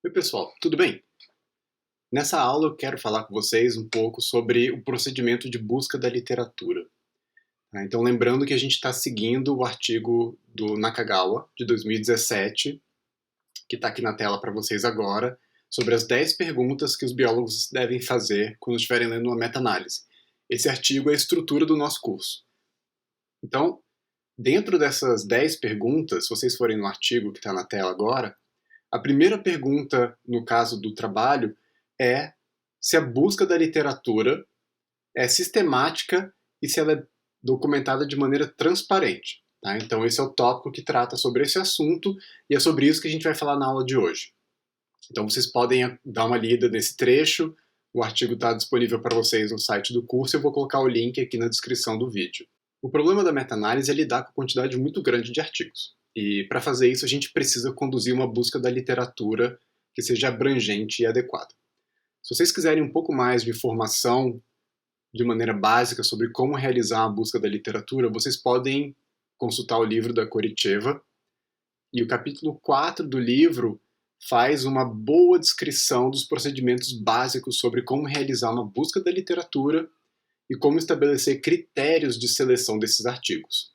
Oi pessoal, tudo bem? Nessa aula eu quero falar com vocês um pouco sobre o procedimento de busca da literatura. Tá? Então lembrando que a gente está seguindo o artigo do Nakagawa, de 2017, que está aqui na tela para vocês agora, sobre as 10 perguntas que os biólogos devem fazer quando estiverem lendo uma meta-análise. Esse artigo é a estrutura do nosso curso. Então, dentro dessas 10 perguntas, se vocês forem no artigo que está na tela agora, a primeira pergunta, no caso do trabalho, é se a busca da literatura é sistemática e se ela é documentada de maneira transparente. Tá? Então esse é o tópico que trata sobre esse assunto e é sobre isso que a gente vai falar na aula de hoje. Então vocês podem dar uma lida nesse trecho, o artigo está disponível para vocês no site do curso, eu vou colocar o link aqui na descrição do vídeo. O problema da meta-análise é lidar com a quantidade muito grande de artigos. E para fazer isso a gente precisa conduzir uma busca da literatura que seja abrangente e adequada. Se vocês quiserem um pouco mais de informação de maneira básica sobre como realizar a busca da literatura, vocês podem consultar o livro da Korytcheva, e o capítulo 4 do livro faz uma boa descrição dos procedimentos básicos sobre como realizar uma busca da literatura e como estabelecer critérios de seleção desses artigos.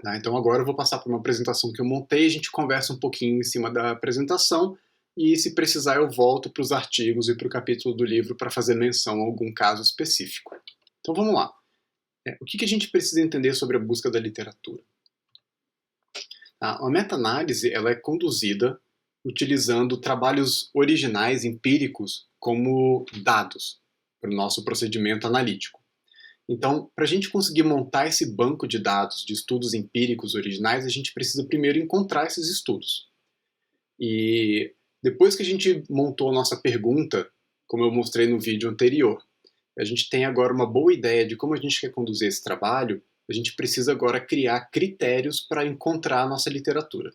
Tá? Então agora eu vou passar por uma apresentação que eu montei, a gente conversa um pouquinho em cima da apresentação, e se precisar eu volto para os artigos e para o capítulo do livro para fazer menção a algum caso específico. Então vamos lá. O que a gente precisa entender sobre a busca da literatura? A meta-análise ela é conduzida utilizando trabalhos originais empíricos como dados para o nosso procedimento analítico. Então, para a gente conseguir montar esse banco de dados de estudos empíricos originais, a gente precisa primeiro encontrar esses estudos. E depois que a gente montou a nossa pergunta, como eu mostrei no vídeo anterior, a gente tem agora uma boa ideia de como a gente quer conduzir esse trabalho, a gente precisa agora criar critérios para encontrar a nossa literatura.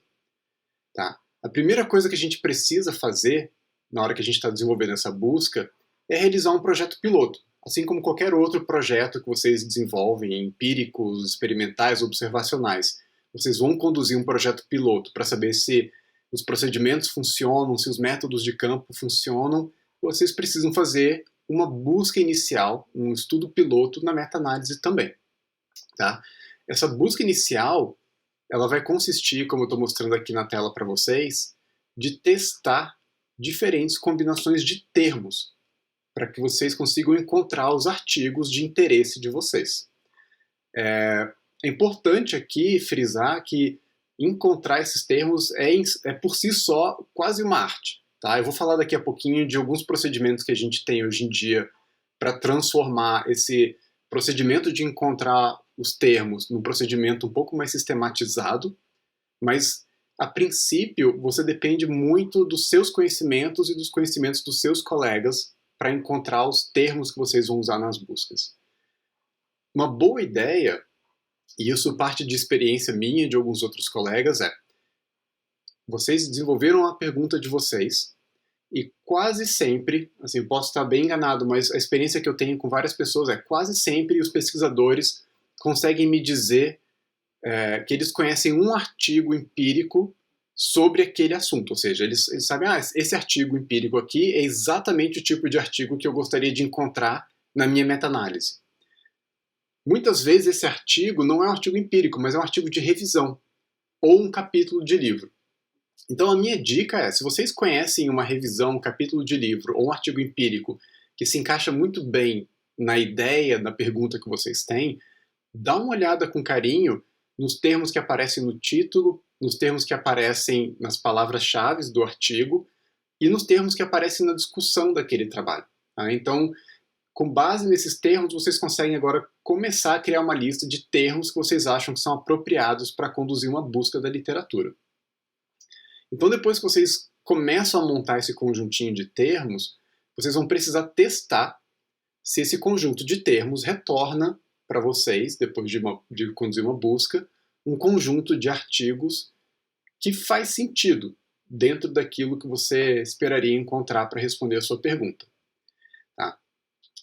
Tá? A primeira coisa que a gente precisa fazer, na hora que a gente está desenvolvendo essa busca, é realizar um projeto piloto. Assim como qualquer outro projeto que vocês desenvolvem, empíricos, experimentais, observacionais. Vocês vão conduzir um projeto piloto para saber se os procedimentos funcionam, se os métodos de campo funcionam. Vocês precisam fazer uma busca inicial, um estudo piloto na meta-análise também. Tá? Essa busca inicial ela vai consistir, como eu estou mostrando aqui na tela para vocês, de testar diferentes combinações de termos para que vocês consigam encontrar os artigos de interesse de vocês. É importante aqui frisar que encontrar esses termos é por si só quase uma arte. Tá? Eu vou falar daqui a pouquinho de alguns procedimentos que a gente tem hoje em dia para transformar esse procedimento de encontrar os termos num procedimento um pouco mais sistematizado, mas a princípio você depende muito dos seus conhecimentos e dos conhecimentos dos seus colegas para encontrar os termos que vocês vão usar nas buscas. Uma boa ideia, e isso parte de experiência minha e de alguns outros colegas, é vocês desenvolveram a pergunta de vocês e quase sempre, assim, posso estar bem enganado, mas a experiência que eu tenho com várias pessoas é quase sempre os pesquisadores conseguem me dizer que eles conhecem um artigo empírico sobre aquele assunto, ou seja, eles sabem, esse artigo empírico aqui é exatamente o tipo de artigo que eu gostaria de encontrar na minha meta-análise. Muitas vezes esse artigo não é um artigo empírico, mas é um artigo de revisão, ou um capítulo de livro. Então a minha dica é, se vocês conhecem uma revisão, um capítulo de livro, ou um artigo empírico que se encaixa muito bem na ideia, na pergunta que vocês têm, dá uma olhada com carinho nos termos que aparecem no título, nos termos que aparecem nas palavras-chave do artigo e nos termos que aparecem na discussão daquele trabalho. Tá? Então, com base nesses termos, vocês conseguem agora começar a criar uma lista de termos que vocês acham que são apropriados para conduzir uma busca da literatura. Então, depois que vocês começam a montar esse conjuntinho de termos, vocês vão precisar testar se esse conjunto de termos retorna para vocês, depois de conduzir uma busca, um conjunto de artigos que faz sentido dentro daquilo que você esperaria encontrar para responder a sua pergunta. Tá?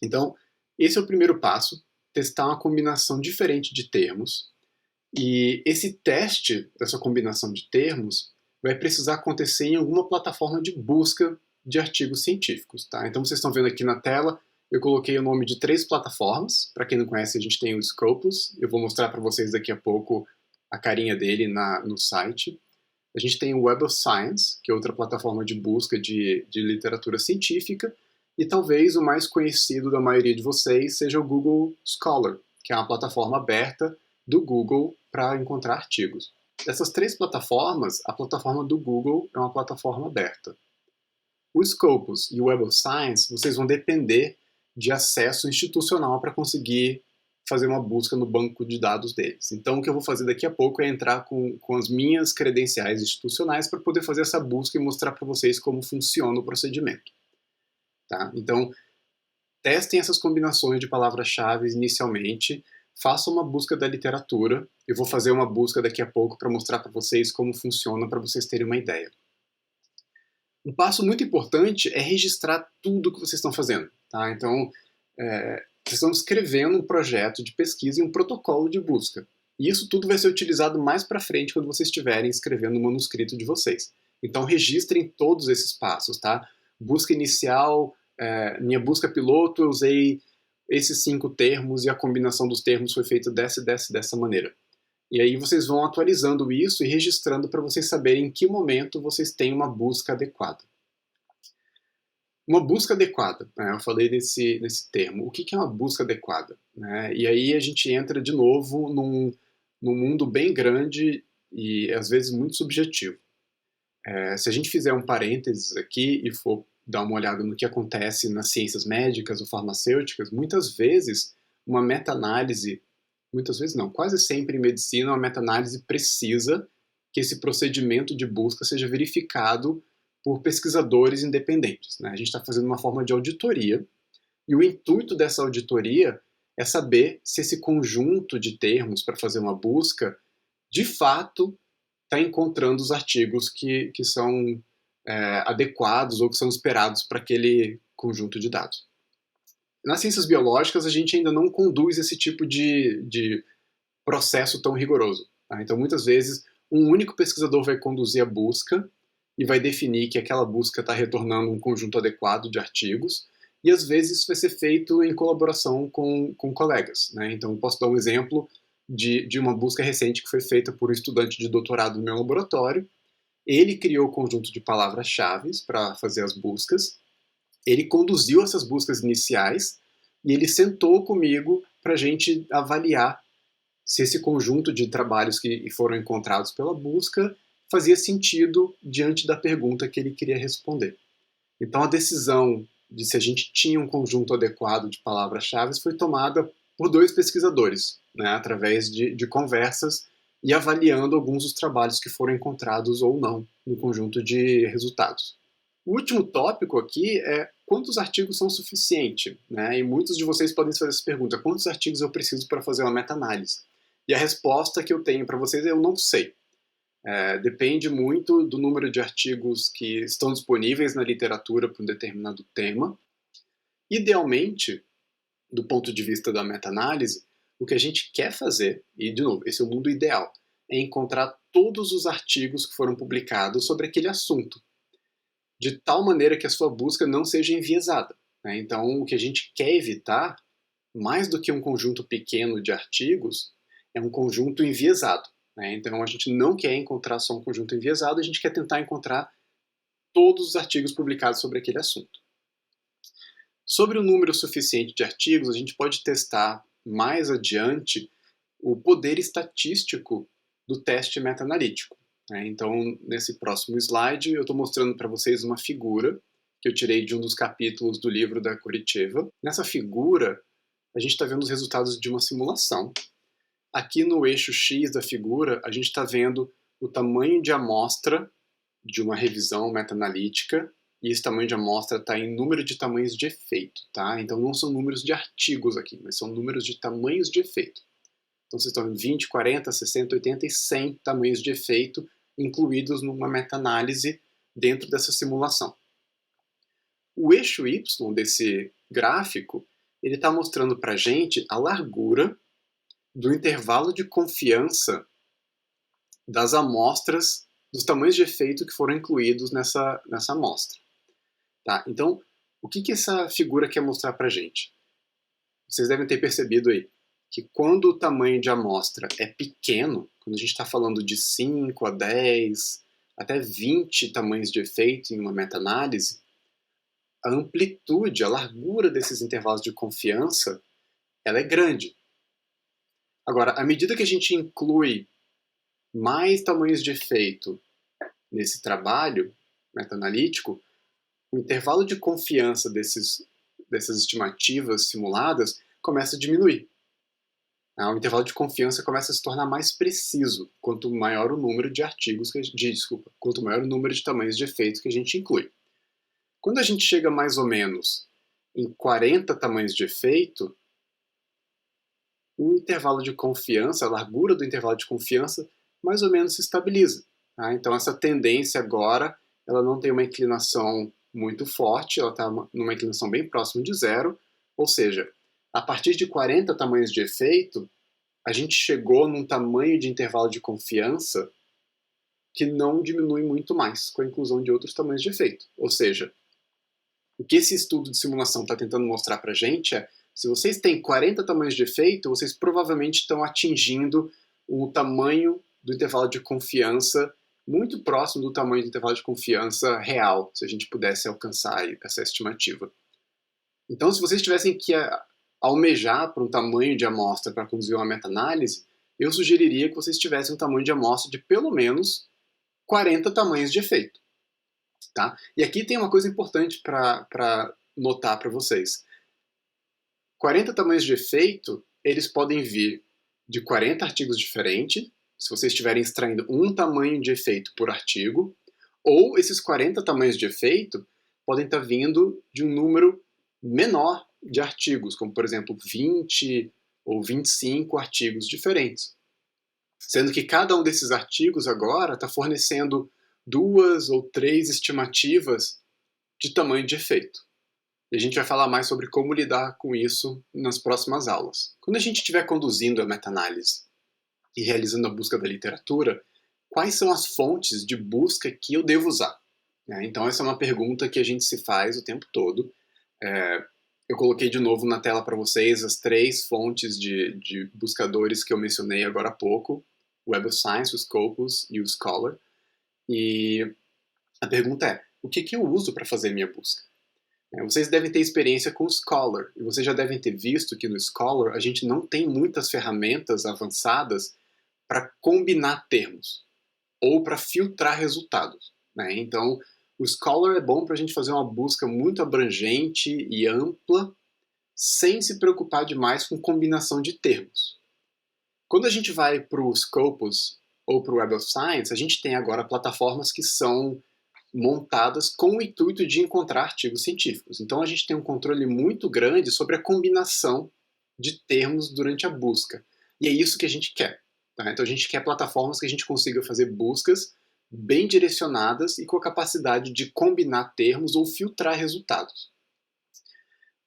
Então, esse é o primeiro passo, testar uma combinação diferente de termos. E esse teste dessa combinação de termos vai precisar acontecer em alguma plataforma de busca de artigos científicos. Tá? Então vocês estão vendo aqui na tela, eu coloquei o nome de 3 plataformas. Para quem não conhece, a gente tem o Scopus. Eu vou mostrar para vocês daqui a pouco a carinha dele no site. A gente tem o Web of Science, que é outra plataforma de busca de literatura científica. E talvez o mais conhecido da maioria de vocês seja o Google Scholar, que é uma plataforma aberta do Google para encontrar artigos. Dessas 3 plataformas, a plataforma do Google é uma plataforma aberta. O Scopus e o Web of Science, vocês vão depender de acesso institucional para conseguir fazer uma busca no banco de dados deles. Então, o que eu vou fazer daqui a pouco é entrar com as minhas credenciais institucionais para poder fazer essa busca e mostrar para vocês como funciona o procedimento. Tá? Então, testem essas combinações de palavras-chave inicialmente, façam uma busca da literatura. Eu vou fazer uma busca daqui a pouco para mostrar para vocês como funciona, para vocês terem uma ideia. Um passo muito importante é registrar tudo que vocês estão fazendo. Tá? Então, vocês estão escrevendo um projeto de pesquisa e um protocolo de busca. E isso tudo vai ser utilizado mais para frente quando vocês estiverem escrevendo o manuscrito de vocês. Então, registrem todos esses passos. Tá? Busca inicial, minha busca piloto, eu usei esses 5 termos e a combinação dos termos foi feita dessa maneira. E aí vocês vão atualizando isso e registrando para vocês saberem em que momento vocês têm uma busca adequada. Uma busca adequada, né? Eu falei nesse termo. O que é uma busca adequada? Né? E aí a gente entra de novo num mundo bem grande e às vezes muito subjetivo. Se a gente fizer um parênteses aqui e for dar uma olhada no que acontece nas ciências médicas ou farmacêuticas, muitas vezes uma meta-análise, muitas vezes não, quase sempre em medicina, uma meta-análise precisa que esse procedimento de busca seja verificado por pesquisadores independentes. Né? A gente está fazendo uma forma de auditoria, e o intuito dessa auditoria é saber se esse conjunto de termos para fazer uma busca, de fato, está encontrando os artigos que são adequados ou que são esperados para aquele conjunto de dados. Nas ciências biológicas, a gente ainda não conduz esse tipo de processo tão rigoroso. Tá? Então, muitas vezes, um único pesquisador vai conduzir a busca e vai definir que aquela busca está retornando um conjunto adequado de artigos, e às vezes isso vai ser feito em colaboração com colegas. Né? Então, eu posso dar um exemplo de uma busca recente que foi feita por um estudante de doutorado no meu laboratório. Ele criou o conjunto de palavras-chave para fazer as buscas, ele conduziu essas buscas iniciais e ele sentou comigo para a gente avaliar se esse conjunto de trabalhos que foram encontrados pela busca fazia sentido diante da pergunta que ele queria responder. Então a decisão de se a gente tinha um conjunto adequado de palavras-chave foi tomada por 2 pesquisadores, né, através de conversas e avaliando alguns dos trabalhos que foram encontrados ou não no conjunto de resultados. O último tópico aqui é quantos artigos são suficientes, né? E muitos de vocês podem se fazer essa pergunta: quantos artigos eu preciso para fazer uma meta-análise? E a resposta que eu tenho para vocês é: eu não sei. Depende muito do número de artigos que estão disponíveis na literatura para um determinado tema. Idealmente, do ponto de vista da meta-análise, o que a gente quer fazer, e de novo, esse é o mundo ideal, é encontrar todos os artigos que foram publicados sobre aquele assunto, de tal maneira que a sua busca não seja enviesada. Né? Então, o que a gente quer evitar, mais do que um conjunto pequeno de artigos, é um conjunto enviesado. Né? Então, a gente não quer encontrar só um conjunto enviesado, a gente quer tentar encontrar todos os artigos publicados sobre aquele assunto. Sobre o número suficiente de artigos, a gente pode testar mais adiante o poder estatístico do teste meta-analítico. Então, nesse próximo slide, eu estou mostrando para vocês uma figura que eu tirei de um dos capítulos do livro da Korytcheva. Nessa figura, a gente está vendo os resultados de uma simulação. Aqui no eixo X da figura, a gente está vendo o tamanho de amostra de uma revisão meta-analítica, e esse tamanho de amostra está em número de tamanhos de efeito. Tá? Então, não são números de artigos aqui, mas são números de tamanhos de efeito. Então, vocês estão vendo 20, 40, 60, 80 e 100 tamanhos de efeito incluídos numa meta-análise dentro dessa simulação. O eixo Y desse gráfico, ele está mostrando para a gente a largura do intervalo de confiança das amostras dos tamanhos de efeito que foram incluídos nessa amostra. Tá? Então, o que essa figura quer mostrar para a gente? Vocês devem ter percebido aí que quando o tamanho de amostra é pequeno, quando a gente está falando de 5 a 10, até 20 tamanhos de efeito em uma meta-análise, a amplitude, a largura desses intervalos de confiança, ela é grande. Agora, à medida que a gente inclui mais tamanhos de efeito nesse trabalho meta-analítico, o intervalo de confiança dessas estimativas simuladas começa a diminuir. O intervalo de confiança começa a se tornar mais preciso quanto maior o número de artigos, quanto maior o número de tamanhos de efeito que a gente inclui. Quando a gente chega mais ou menos em 40 tamanhos de efeito, o intervalo de confiança, a largura do intervalo de confiança, mais ou menos se estabiliza. Tá? Então essa tendência agora, ela não tem uma inclinação muito forte, ela está numa inclinação bem próxima de zero, ou seja, a partir de 40 tamanhos de efeito, a gente chegou num tamanho de intervalo de confiança que não diminui muito mais com a inclusão de outros tamanhos de efeito. Ou seja, o que esse estudo de simulação está tentando mostrar para a gente é, se vocês têm 40 tamanhos de efeito, vocês provavelmente estão atingindo o tamanho do intervalo de confiança muito próximo do tamanho do intervalo de confiança real, se a gente pudesse alcançar essa estimativa. Então, se vocês tivessem que almejar para um tamanho de amostra para conduzir uma meta-análise, eu sugeriria que vocês tivessem um tamanho de amostra de pelo menos 40 tamanhos de efeito. Tá? E aqui tem uma coisa importante para notar para vocês. 40 tamanhos de efeito, eles podem vir de 40 artigos diferentes, se vocês estiverem extraindo um tamanho de efeito por artigo, ou esses 40 tamanhos de efeito podem estar vindo de um número menor de artigos, como por exemplo 20 ou 25 artigos diferentes. Sendo que cada um desses artigos agora está fornecendo 2 ou 3 estimativas de tamanho de efeito. E a gente vai falar mais sobre como lidar com isso nas próximas aulas. Quando a gente estiver conduzindo a meta-análise e realizando a busca da literatura, quais são as fontes de busca que eu devo usar? Então essa é uma pergunta que a gente se faz o tempo todo. Eu coloquei de novo na tela para vocês as 3 fontes de buscadores que eu mencionei agora há pouco, o Web of Science, o Scopus e o Scholar. E a pergunta é, o que eu uso para fazer minha busca? Vocês devem ter experiência com o Scholar, e vocês já devem ter visto que no Scholar a gente não tem muitas ferramentas avançadas para combinar termos, ou para filtrar resultados. Então, o Scholar é bom para a gente fazer uma busca muito abrangente e ampla, sem se preocupar demais com combinação de termos. Quando a gente vai para o Scopus ou para o Web of Science, a gente tem agora plataformas que são montadas com o intuito de encontrar artigos científicos. Então a gente tem um controle muito grande sobre a combinação de termos durante a busca. E é isso que a gente quer. Tá? Então a gente quer plataformas que a gente consiga fazer buscas bem direcionadas e com a capacidade de combinar termos ou filtrar resultados.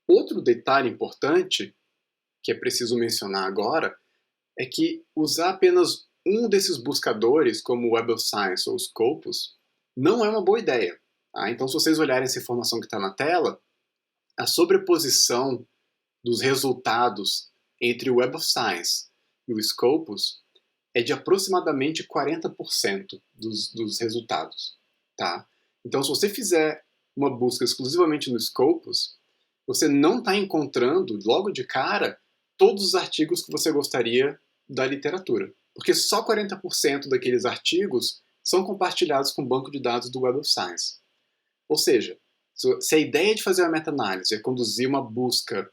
Outro detalhe importante que é preciso mencionar agora é que usar apenas um desses buscadores, como o Web of Science ou Scopus, não é uma boa ideia. Tá? Então, se vocês olharem essa informação que está na tela, a sobreposição dos resultados entre o Web of Science e o Scopus é de aproximadamente 40% dos resultados. Tá? Então, se você fizer uma busca exclusivamente no Scopus, você não está encontrando, logo de cara, todos os artigos que você gostaria da literatura. Porque só 40% daqueles artigos são compartilhados com o banco de dados do Web of Science. Ou seja, se a ideia de fazer uma meta-análise é conduzir uma busca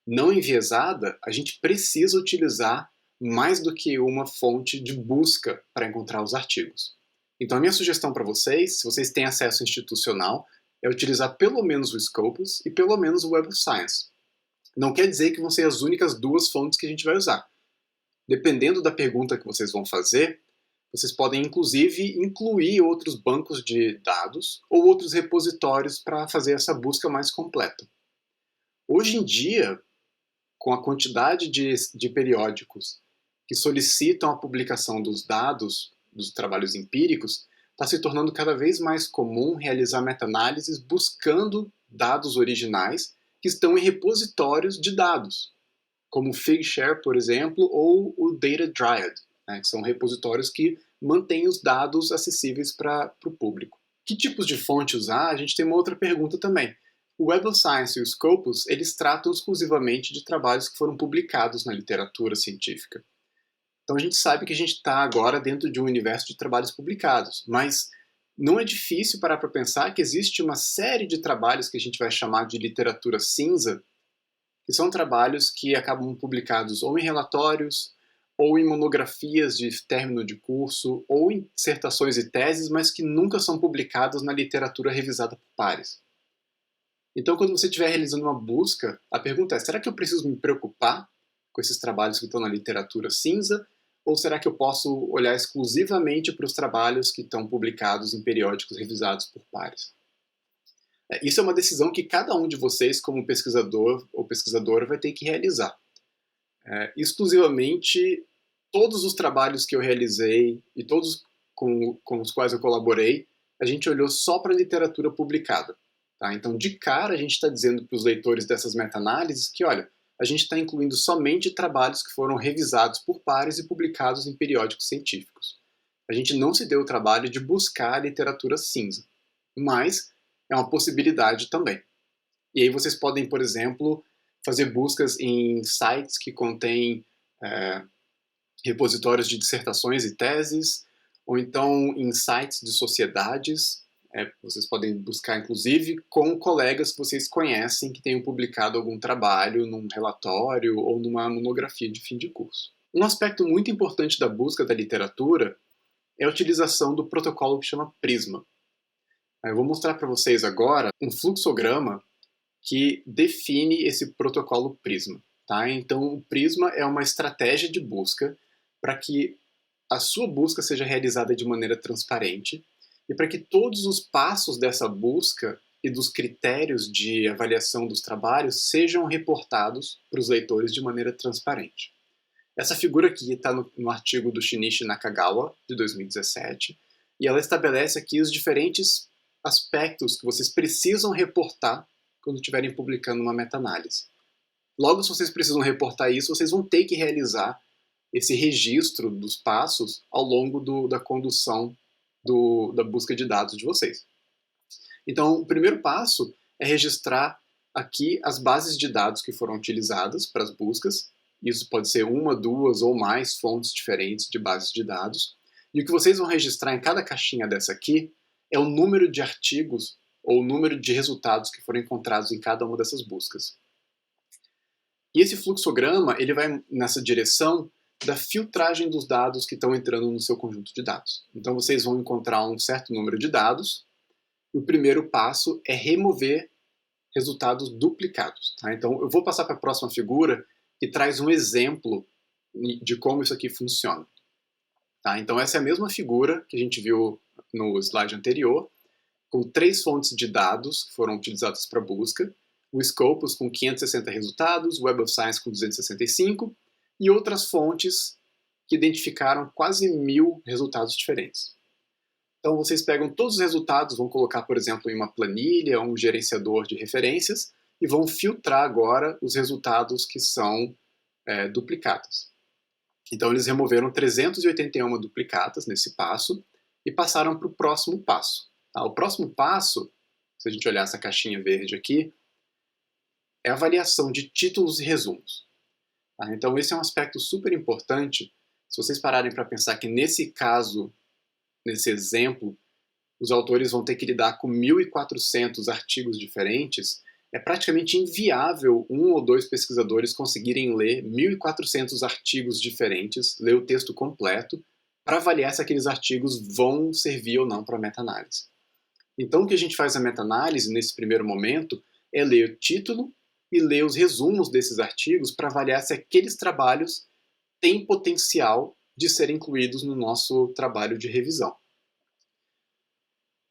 não enviesada, a gente precisa utilizar mais do que uma fonte de busca para encontrar os artigos. Então a minha sugestão para vocês, se vocês têm acesso institucional, é utilizar pelo menos o Scopus e pelo menos o Web of Science. Não quer dizer que vão ser as únicas 2 fontes que a gente vai usar. Dependendo da pergunta que vocês vão fazer, vocês podem inclusive incluir outros bancos de dados ou outros repositórios para fazer essa busca mais completa. Hoje em dia, com a quantidade de periódicos que solicitam a publicação dos dados dos trabalhos empíricos, está se tornando cada vez mais comum realizar meta-análises buscando dados originais que estão em repositórios de dados, como o Figshare, por exemplo, ou o Data Dryad, né, que são repositórios que mantêm os dados acessíveis para o público. Que tipos de fonte usar? A gente tem uma outra pergunta também. O Web of Science e o Scopus, eles tratam exclusivamente de trabalhos que foram publicados na literatura científica. Então a gente sabe que a gente está agora dentro de um universo de trabalhos publicados, mas não é difícil parar para pensar que existe uma série de trabalhos que a gente vai chamar de literatura cinza, que são trabalhos que acabam publicados ou em relatórios, ou em monografias de término de curso, ou em dissertações e teses, mas que nunca são publicados na literatura revisada por pares. Então, quando você estiver realizando uma busca, a pergunta é: será que eu preciso me preocupar com esses trabalhos que estão na literatura cinza? Ou será que eu posso olhar exclusivamente para os trabalhos que estão publicados em periódicos revisados por pares? Isso é uma decisão que cada um de vocês, como pesquisador ou pesquisadora, vai ter que realizar. Exclusivamente, todos os trabalhos que eu realizei e todos com os quais eu colaborei, a gente olhou só para a literatura publicada. Tá? Então, de cara, a gente está dizendo para os leitores dessas meta-análises que, olha, a gente está incluindo somente trabalhos que foram revisados por pares e publicados em periódicos científicos. A gente não se deu o trabalho de buscar a literatura cinza, mas é uma possibilidade também. E aí vocês podem, por exemplo, fazer buscas em sites que contêm repositórios de dissertações e teses, ou então em sites de sociedades. Vocês podem buscar, inclusive, com colegas que vocês conhecem que tenham publicado algum trabalho num relatório ou numa monografia de fim de curso. Um aspecto muito importante da busca da literatura é a utilização do protocolo que chama PRISMA. Eu vou mostrar para vocês agora um fluxograma que define esse protocolo PRISMA. Tá? Então, o PRISMA é uma estratégia de busca para que a sua busca seja realizada de maneira transparente e para que todos os passos dessa busca e dos critérios de avaliação dos trabalhos sejam reportados para os leitores de maneira transparente. Essa figura aqui está no artigo do Shinichi Nakagawa, de 2017, e ela estabelece aqui os diferentes aspectos que vocês precisam reportar quando estiverem publicando uma meta-análise. Logo, se vocês precisam reportar isso, vocês vão ter que realizar esse registro dos passos ao longo da condução da busca de dados de vocês. Então, o primeiro passo é registrar aqui as bases de dados que foram utilizadas para as buscas. Isso pode ser uma, duas ou mais fontes diferentes de bases de dados. E o que vocês vão registrar em cada caixinha dessa aqui é o número de artigos ou o número de resultados que foram encontrados em cada uma dessas buscas. E esse fluxograma ele vai nessa direção da filtragem dos dados que estão entrando no seu conjunto de dados. Então vocês vão encontrar um certo número de dados. O primeiro passo é remover resultados duplicados. Tá? Então eu vou passar para a próxima figura que traz um exemplo de como isso aqui funciona. Tá? Então essa é a mesma figura que a gente viu no slide anterior, com 3 fontes de dados que foram utilizadas para busca, o Scopus com 560 resultados, o Web of Science com 265, e outras fontes que identificaram quase 1000 resultados diferentes. Então vocês pegam todos os resultados, vão colocar, por exemplo, em uma planilha, um gerenciador de referências, e vão filtrar agora os resultados que são duplicados. Então eles removeram 381 duplicatas nesse passo e passaram para o próximo passo. Tá? O próximo passo, se a gente olhar essa caixinha verde aqui, é a avaliação de títulos e resumos. Tá? Então esse é um aspecto super importante. Se vocês pararem para pensar que nesse caso, nesse exemplo, os autores vão ter que lidar com 1.400 artigos diferentes, é praticamente inviável um ou dois pesquisadores conseguirem ler 1.400 artigos diferentes, ler o texto completo, para avaliar se aqueles artigos vão servir ou não para a meta-análise. Então o que a gente faz na meta-análise, nesse primeiro momento, é ler o título e ler os resumos desses artigos para avaliar se aqueles trabalhos têm potencial de serem incluídos no nosso trabalho de revisão.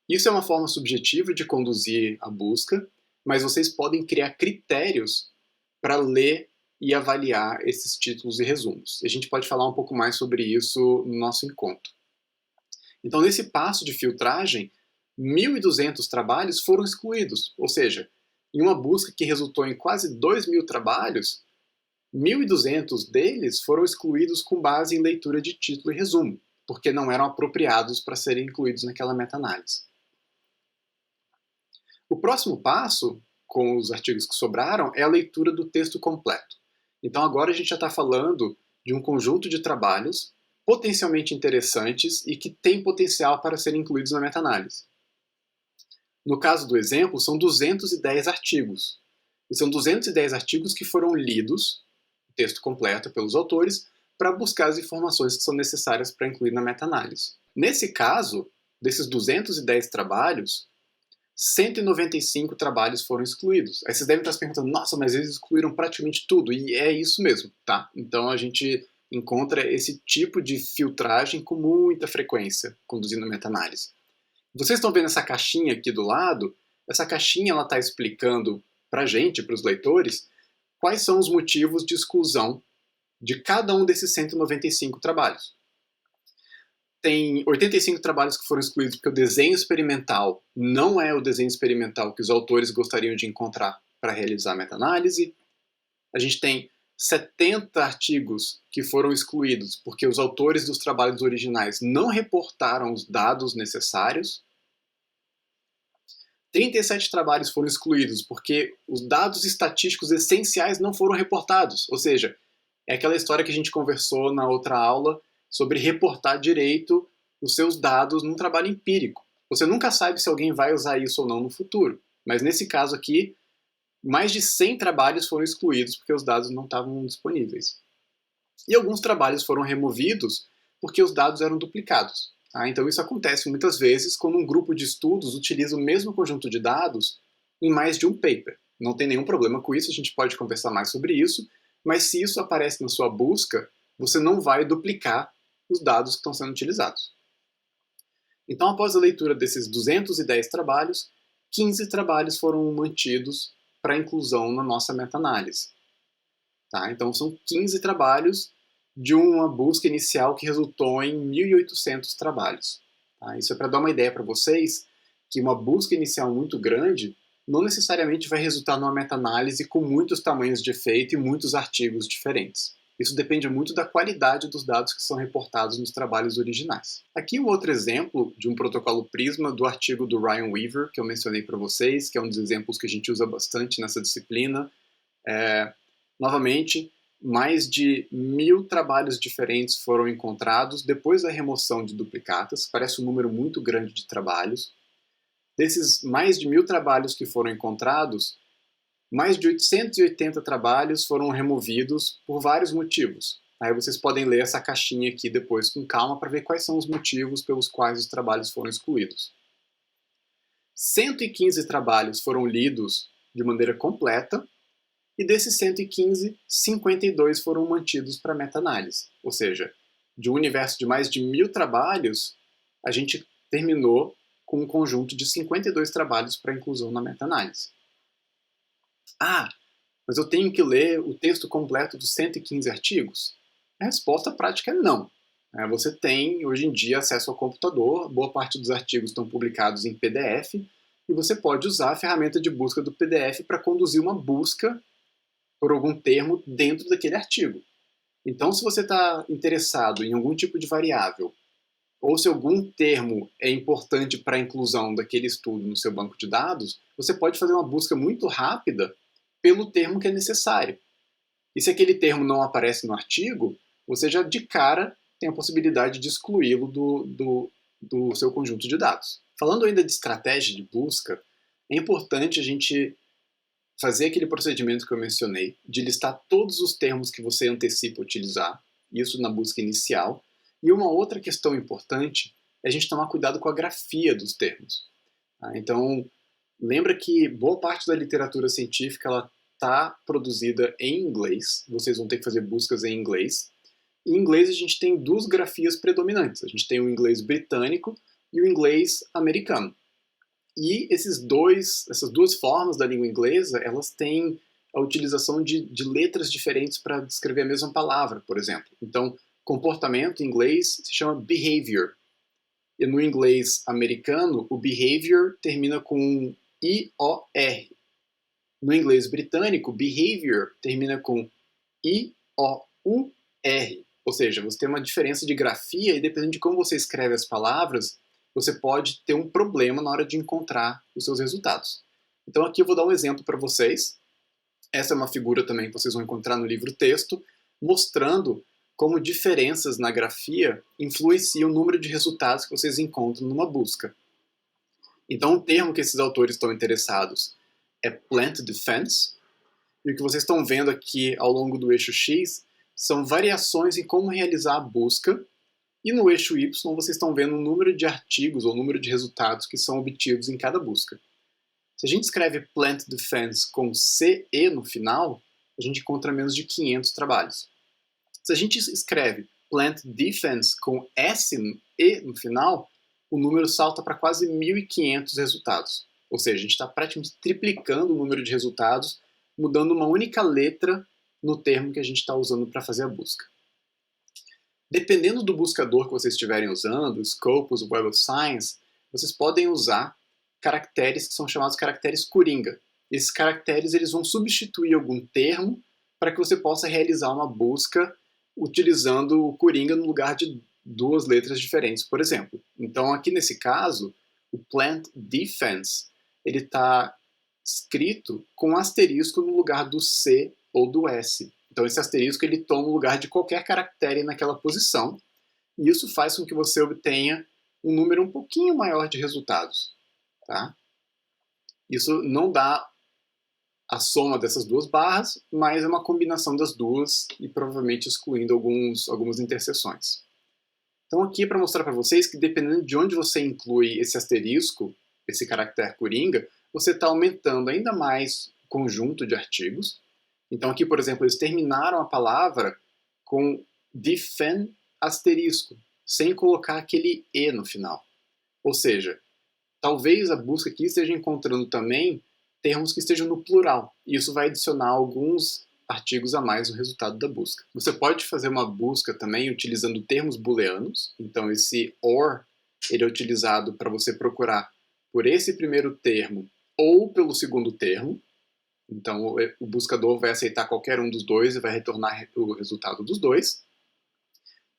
Isso é uma forma subjetiva de conduzir a busca, mas vocês podem criar critérios para ler e avaliar esses títulos e resumos. A gente pode falar um pouco mais sobre isso no nosso encontro. Então, nesse passo de filtragem, 1.200 trabalhos foram excluídos, ou seja, em uma busca que resultou em quase 2.000 trabalhos, 1.200 deles foram excluídos com base em leitura de título e resumo, porque não eram apropriados para serem incluídos naquela meta-análise. O próximo passo, com os artigos que sobraram, é a leitura do texto completo. Então agora a gente já está falando de um conjunto de trabalhos potencialmente interessantes e que têm potencial para serem incluídos na meta-análise. No caso do exemplo, são 210 artigos. E são 210 artigos que foram lidos, o texto completo pelos autores, para buscar as informações que são necessárias para incluir na meta-análise. Nesse caso, desses 210 trabalhos, 195 trabalhos foram excluídos. Aí vocês devem estar se perguntando, nossa, mas eles excluíram praticamente tudo. E é isso mesmo, tá? Então a gente encontra esse tipo de filtragem com muita frequência, conduzindo a meta-análise. Vocês estão vendo essa caixinha aqui do lado? Essa caixinha está explicando para a gente, para os leitores, quais são os motivos de exclusão de cada um desses 195 trabalhos. Tem 85 trabalhos que foram excluídos porque o desenho experimental não é o desenho experimental que os autores gostariam de encontrar para realizar a meta-análise. A gente tem 70 artigos que foram excluídos porque os autores dos trabalhos originais não reportaram os dados necessários. 37 trabalhos foram excluídos porque os dados estatísticos essenciais não foram reportados. Ou seja, é aquela história que a gente conversou na outra aula sobre reportar direito os seus dados num trabalho empírico. Você nunca sabe se alguém vai usar isso ou não no futuro. Mas nesse caso aqui, mais de 100 trabalhos foram excluídos porque os dados não estavam disponíveis. E alguns trabalhos foram removidos porque os dados eram duplicados. Tá? Então isso acontece muitas vezes quando um grupo de estudos utiliza o mesmo conjunto de dados em mais de um paper. Não tem nenhum problema com isso, a gente pode conversar mais sobre isso, mas se isso aparece na sua busca, você não vai duplicar os dados que estão sendo utilizados. Então, após a leitura desses 210 trabalhos, 15 trabalhos foram mantidos para inclusão na nossa meta-análise. Tá? Então, são 15 trabalhos de uma busca inicial que resultou em 1.800 trabalhos. Tá? Isso é para dar uma ideia para vocês que uma busca inicial muito grande não necessariamente vai resultar numa meta-análise com muitos tamanhos de efeito e muitos artigos diferentes. Isso depende muito da qualidade dos dados que são reportados nos trabalhos originais. Aqui um outro exemplo de um protocolo Prisma do artigo do Ryan Weaver, que eu mencionei para vocês, que é um dos exemplos que a gente usa bastante nessa disciplina. Novamente, mais de 1.000 trabalhos diferentes foram encontrados depois da remoção de duplicatas. Parece um número muito grande de trabalhos. Desses mais de 1.000 trabalhos que foram encontrados, mais de 880 trabalhos foram removidos por vários motivos. Aí vocês podem ler essa caixinha aqui depois com calma para ver quais são os motivos pelos quais os trabalhos foram excluídos. 115 trabalhos foram lidos de maneira completa, e desses 115, 52 foram mantidos para meta-análise. Ou seja, de um universo de mais de 1.000 trabalhos, a gente terminou com um conjunto de 52 trabalhos para inclusão na meta-análise. Ah, mas eu tenho que ler o texto completo dos 115 artigos? A resposta prática é não. Você tem, hoje em dia, acesso ao computador, boa parte dos artigos estão publicados em PDF, e você pode usar a ferramenta de busca do PDF para conduzir uma busca por algum termo dentro daquele artigo. Então, se você está interessado em algum tipo de variável, ou se algum termo é importante para a inclusão daquele estudo no seu banco de dados, você pode fazer uma busca muito rápida pelo termo que é necessário. E se aquele termo não aparece no artigo, você já de cara tem a possibilidade de excluí-lo do seu conjunto de dados. Falando ainda de estratégia de busca, é importante a gente fazer aquele procedimento que eu mencionei, de listar todos os termos que você antecipa utilizar, isso na busca inicial. E uma outra questão importante é a gente tomar cuidado com a grafia dos termos. Então, lembra que boa parte da literatura científica está produzida em inglês, vocês vão ter que fazer buscas em inglês. Em inglês a gente tem duas grafias predominantes, a gente tem o inglês britânico e o inglês americano. E essas duas formas da língua inglesa, elas têm a utilização de letras diferentes para descrever a mesma palavra, por exemplo. Então, comportamento em inglês se chama behavior. E no inglês americano, o behavior termina com I-O-R. No inglês britânico, behavior termina com I-O-U-R. Ou seja, você tem uma diferença de grafia e dependendo de como você escreve as palavras, você pode ter um problema na hora de encontrar os seus resultados. Então aqui eu vou dar um exemplo para vocês. Essa é uma figura também que vocês vão encontrar no livro texto, mostrando como diferenças na grafia influenciam o número de resultados que vocês encontram numa busca. Então o termo que esses autores estão interessados é Plant Defense, e o que vocês estão vendo aqui ao longo do eixo X são variações em como realizar a busca, e no eixo Y vocês estão vendo o número de artigos ou o número de resultados que são obtidos em cada busca. Se a gente escreve Plant Defense com CE no final, a gente encontra menos de 500 trabalhos. Se a gente escreve Plant Defense com SE no final, o número salta para quase 1.500 resultados. Ou seja, a gente está praticamente triplicando o número de resultados, mudando uma única letra no termo que a gente está usando para fazer a busca. Dependendo do buscador que vocês estiverem usando, Scopus, Web of Science, vocês podem usar caracteres que são chamados caracteres coringa. Esses caracteres eles vão substituir algum termo para que você possa realizar uma busca utilizando o coringa no lugar de duas letras diferentes, por exemplo. Então aqui nesse caso, o Plant Defense ele está escrito com asterisco no lugar do C ou do S. Então esse asterisco ele toma o lugar de qualquer caractere naquela posição, e isso faz com que você obtenha um número um pouquinho maior de resultados. Tá? Isso não dá a soma dessas duas barras, mas é uma combinação das duas e provavelmente excluindo algumas interseções. Então aqui é para mostrar para vocês que dependendo de onde você inclui esse asterisco, esse caractere coringa, você está aumentando ainda mais o conjunto de artigos. Então aqui, por exemplo, eles terminaram a palavra com defend asterisco, sem colocar aquele E no final. Ou seja, talvez a busca aqui esteja encontrando também termos que estejam no plural, e isso vai adicionar alguns artigos a mais no resultado da busca. Você pode fazer uma busca também utilizando termos booleanos, então esse OR ele é utilizado para você procurar por esse primeiro termo ou pelo segundo termo, então o buscador vai aceitar qualquer um dos dois e vai retornar o resultado dos dois.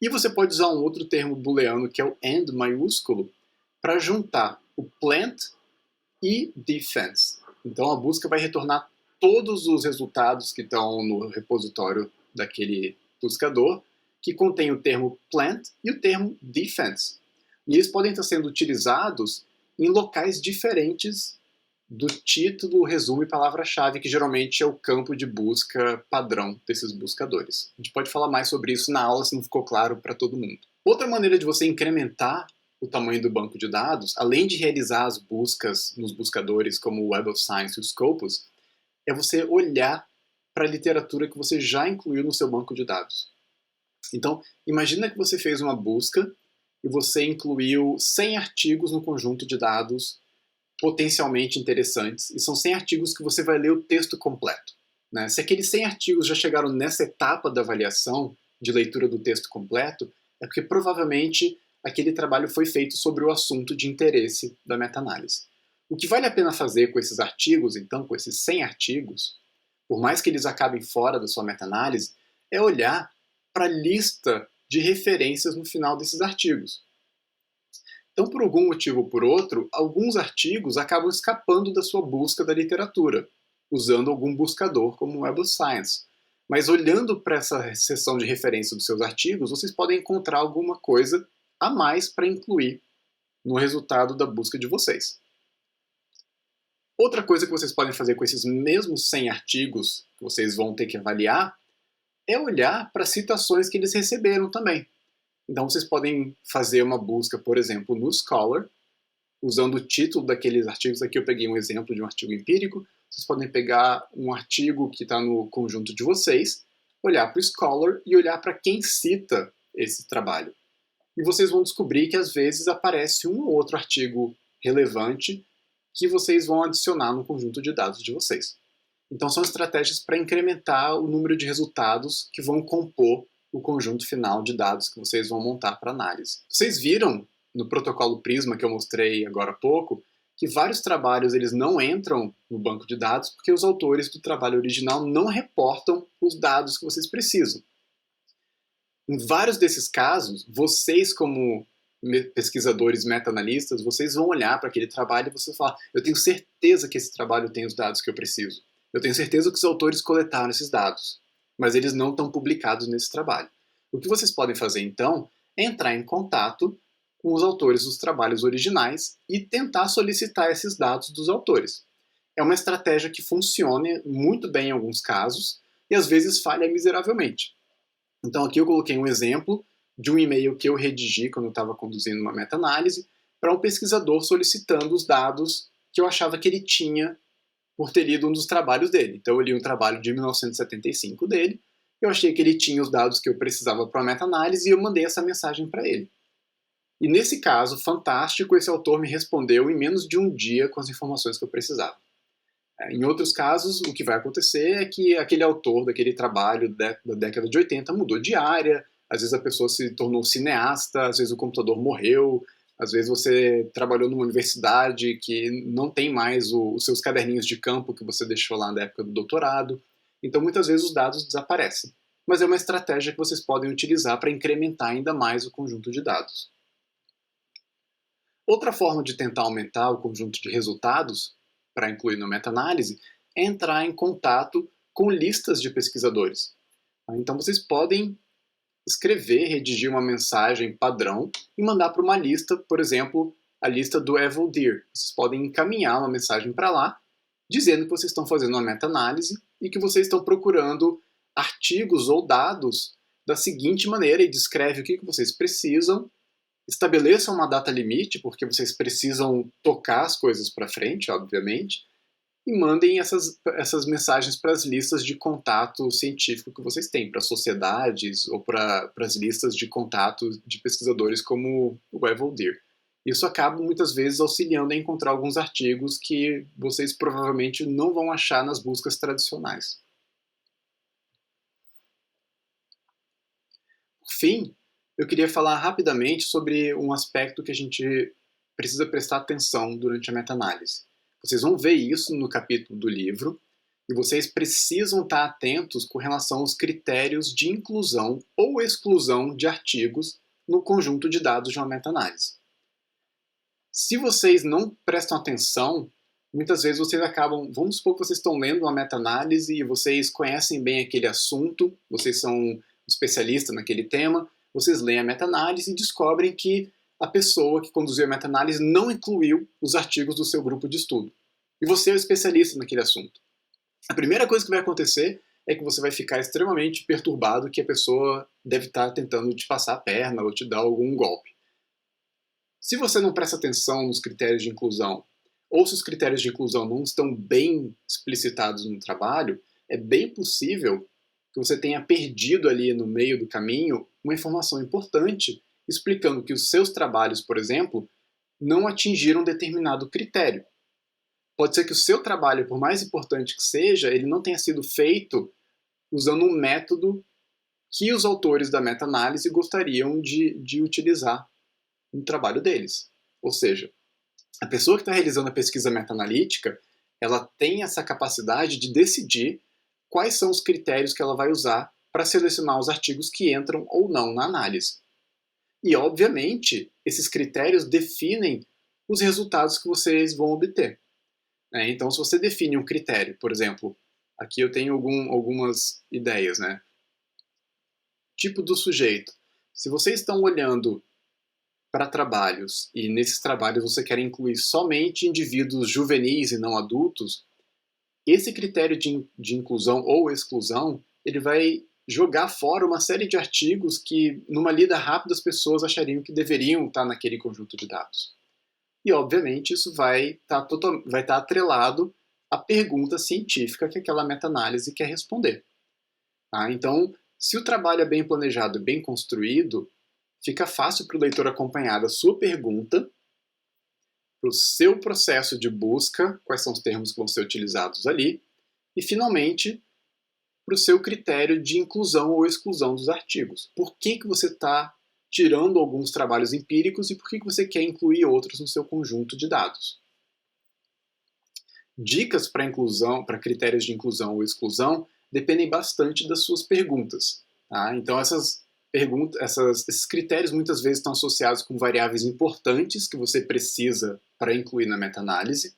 E você pode usar um outro termo booleano que é o AND maiúsculo para juntar o plant e defense. Então a busca vai retornar todos os resultados que estão no repositório daquele buscador, que contém o termo plant e o termo defense. E eles podem estar sendo utilizados em locais diferentes do título, resumo e palavra-chave, que geralmente é o campo de busca padrão desses buscadores. A gente pode falar mais sobre isso na aula se não ficou claro para todo mundo. Outra maneira de você incrementar o tamanho do banco de dados, além de realizar as buscas nos buscadores como o Web of Science e o Scopus, é você olhar para a literatura que você já incluiu no seu banco de dados. Então, imagina que você fez uma busca e você incluiu 100 artigos no conjunto de dados potencialmente interessantes, e são 100 artigos que você vai ler o texto completo. Né? Se aqueles 100 artigos já chegaram nessa etapa da avaliação de leitura do texto completo, é porque provavelmente aquele trabalho foi feito sobre o assunto de interesse da meta-análise. O que vale a pena fazer com esses artigos, então, com esses 100 artigos, por mais que eles acabem fora da sua meta-análise, é olhar para a lista de referências no final desses artigos. Então, por algum motivo ou por outro, alguns artigos acabam escapando da sua busca da literatura, usando algum buscador como o Web of Science. Mas olhando para essa seção de referência dos seus artigos, vocês podem encontrar alguma coisa a mais para incluir no resultado da busca de vocês. Outra coisa que vocês podem fazer com esses mesmos 100 artigos que vocês vão ter que avaliar é olhar para citações que eles receberam também. Então vocês podem fazer uma busca, por exemplo, no Scholar, usando o título daqueles artigos. Aqui eu peguei um exemplo de um artigo empírico. Vocês podem pegar um artigo que está no conjunto de vocês, olhar para o Scholar e olhar para quem cita esse trabalho. E vocês vão descobrir que às vezes aparece um ou outro artigo relevante que vocês vão adicionar no conjunto de dados de vocês. Então são estratégias para incrementar o número de resultados que vão compor o conjunto final de dados que vocês vão montar para análise. Vocês viram no protocolo Prisma que eu mostrei agora há pouco, que vários trabalhos eles não entram no banco de dados porque os autores do trabalho original não reportam os dados que vocês precisam. Em vários desses casos, vocês como pesquisadores meta-analistas, vocês vão olhar para aquele trabalho e vocês vão falar, eu tenho certeza que esse trabalho tem os dados que eu preciso. Eu tenho certeza que os autores coletaram esses dados, mas eles não estão publicados nesse trabalho. O que vocês podem fazer, então, é entrar em contato com os autores dos trabalhos originais e tentar solicitar esses dados dos autores. É uma estratégia que funciona muito bem em alguns casos e às vezes falha miseravelmente. Então aqui eu coloquei um exemplo de um e-mail que eu redigi quando eu estava conduzindo uma meta-análise para um pesquisador solicitando os dados que eu achava que ele tinha por ter lido um dos trabalhos dele. Então eu li um trabalho de 1975 dele, eu achei que ele tinha os dados que eu precisava para a meta-análise e eu mandei essa mensagem para ele. E nesse caso, fantástico, esse autor me respondeu em menos de um dia com as informações que eu precisava. Em outros casos, o que vai acontecer é que aquele autor daquele trabalho da década de 80 mudou de área, às vezes a pessoa se tornou cineasta, às vezes o computador morreu, às vezes você trabalhou numa universidade que não tem mais os seus caderninhos de campo que você deixou lá na época do doutorado. Então, muitas vezes os dados desaparecem. Mas é uma estratégia que vocês podem utilizar para incrementar ainda mais o conjunto de dados. Outra forma de tentar aumentar o conjunto de resultados para incluir na meta-análise é entrar em contato com listas de pesquisadores. Então vocês podem escrever, redigir uma mensagem padrão e mandar para uma lista, por exemplo, a lista do Evil Deer. Vocês podem encaminhar uma mensagem para lá, dizendo que vocês estão fazendo uma meta-análise e que vocês estão procurando artigos ou dados da seguinte maneira e descreve o que vocês precisam. Estabeleçam uma data limite, porque vocês precisam tocar as coisas para frente, obviamente, e mandem essas mensagens para as listas de contato científico que vocês têm, para sociedades ou para as listas de contato de pesquisadores como o Evil Deer. Isso acaba muitas vezes auxiliando a encontrar alguns artigos que vocês provavelmente não vão achar nas buscas tradicionais. Por fim, eu queria falar rapidamente sobre um aspecto que a gente precisa prestar atenção durante a meta-análise. Vocês vão ver isso no capítulo do livro, e vocês precisam estar atentos com relação aos critérios de inclusão ou exclusão de artigos no conjunto de dados de uma meta-análise. Se vocês não prestam atenção, muitas vezes vocês acabam, vamos supor que vocês estão lendo uma meta-análise e vocês conhecem bem aquele assunto, vocês são especialistas naquele tema, vocês leem a meta-análise e descobrem que a pessoa que conduziu a meta-análise não incluiu os artigos do seu grupo de estudo. E você é o especialista naquele assunto. A primeira coisa que vai acontecer é que você vai ficar extremamente perturbado que a pessoa deve estar tentando te passar a perna ou te dar algum golpe. Se você não presta atenção nos critérios de inclusão, ou se os critérios de inclusão não estão bem explicitados no trabalho, é bem possível que você tenha perdido ali no meio do caminho uma informação importante explicando que os seus trabalhos, por exemplo, não atingiram determinado critério. Pode ser que o seu trabalho, por mais importante que seja, ele não tenha sido feito usando um método que os autores da meta-análise gostariam de utilizar no trabalho deles. Ou seja, a pessoa que está realizando a pesquisa meta-analítica, ela tem essa capacidade de decidir quais são os critérios que ela vai usar para selecionar os artigos que entram ou não na análise. E, obviamente, esses critérios definem os resultados que vocês vão obter. Então, se você define um critério, por exemplo, aqui eu tenho algumas ideias, né? Tipo do sujeito. Se vocês estão olhando para trabalhos e nesses trabalhos você quer incluir somente indivíduos juvenis e não adultos, esse critério de inclusão ou exclusão, ele vai jogar fora uma série de artigos que, numa lida rápida, as pessoas achariam que deveriam estar naquele conjunto de dados. E, obviamente, isso vai estar atrelado à pergunta científica que aquela meta-análise quer responder. Então, se o trabalho é bem planejado e bem construído, fica fácil para o leitor acompanhar a sua pergunta, para o seu processo de busca, quais são os termos que vão ser utilizados ali, e, finalmente, para o seu critério de inclusão ou exclusão dos artigos. Por que você está tirando alguns trabalhos empíricos e por que você quer incluir outros no seu conjunto de dados. Dicas para inclusão, para critérios de inclusão ou exclusão, dependem bastante das suas perguntas. Tá? Então, esses critérios muitas vezes estão associados com variáveis importantes que você precisa para incluir na meta-análise,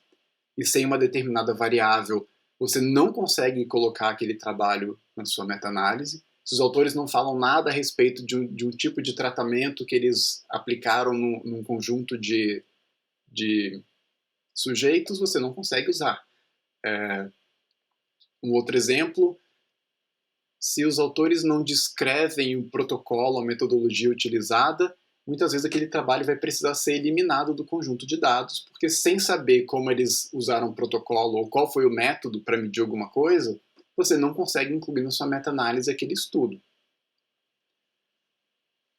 e sem uma determinada variável, você não consegue colocar aquele trabalho na sua meta-análise. Se os autores não falam nada a respeito de um tipo de tratamento que eles aplicaram num conjunto de sujeitos, você não consegue usar. Um outro exemplo, se os autores não descrevem o protocolo, a metodologia utilizada, muitas vezes aquele trabalho vai precisar ser eliminado do conjunto de dados, porque sem saber como eles usaram o protocolo ou qual foi o método para medir alguma coisa, você não consegue incluir na sua meta-análise aquele estudo.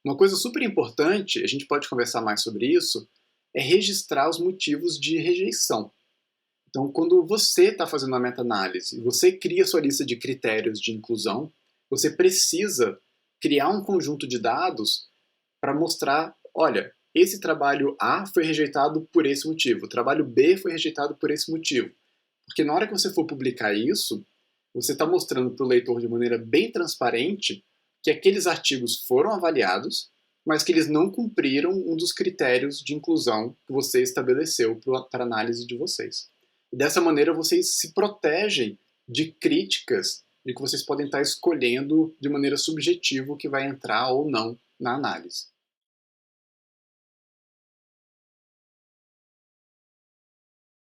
Uma coisa super importante, a gente pode conversar mais sobre isso, é registrar os motivos de rejeição. Então, quando você está fazendo uma meta-análise, você cria sua lista de critérios de inclusão, você precisa criar um conjunto de dados para mostrar, olha, esse trabalho A foi rejeitado por esse motivo, o trabalho B foi rejeitado por esse motivo. Porque na hora que você for publicar isso, você está mostrando para o leitor de maneira bem transparente que aqueles artigos foram avaliados, mas que eles não cumpriram um dos critérios de inclusão que você estabeleceu para a análise de vocês. E dessa maneira vocês se protegem de críticas de que vocês podem estar escolhendo de maneira subjetiva o que vai entrar ou não na análise.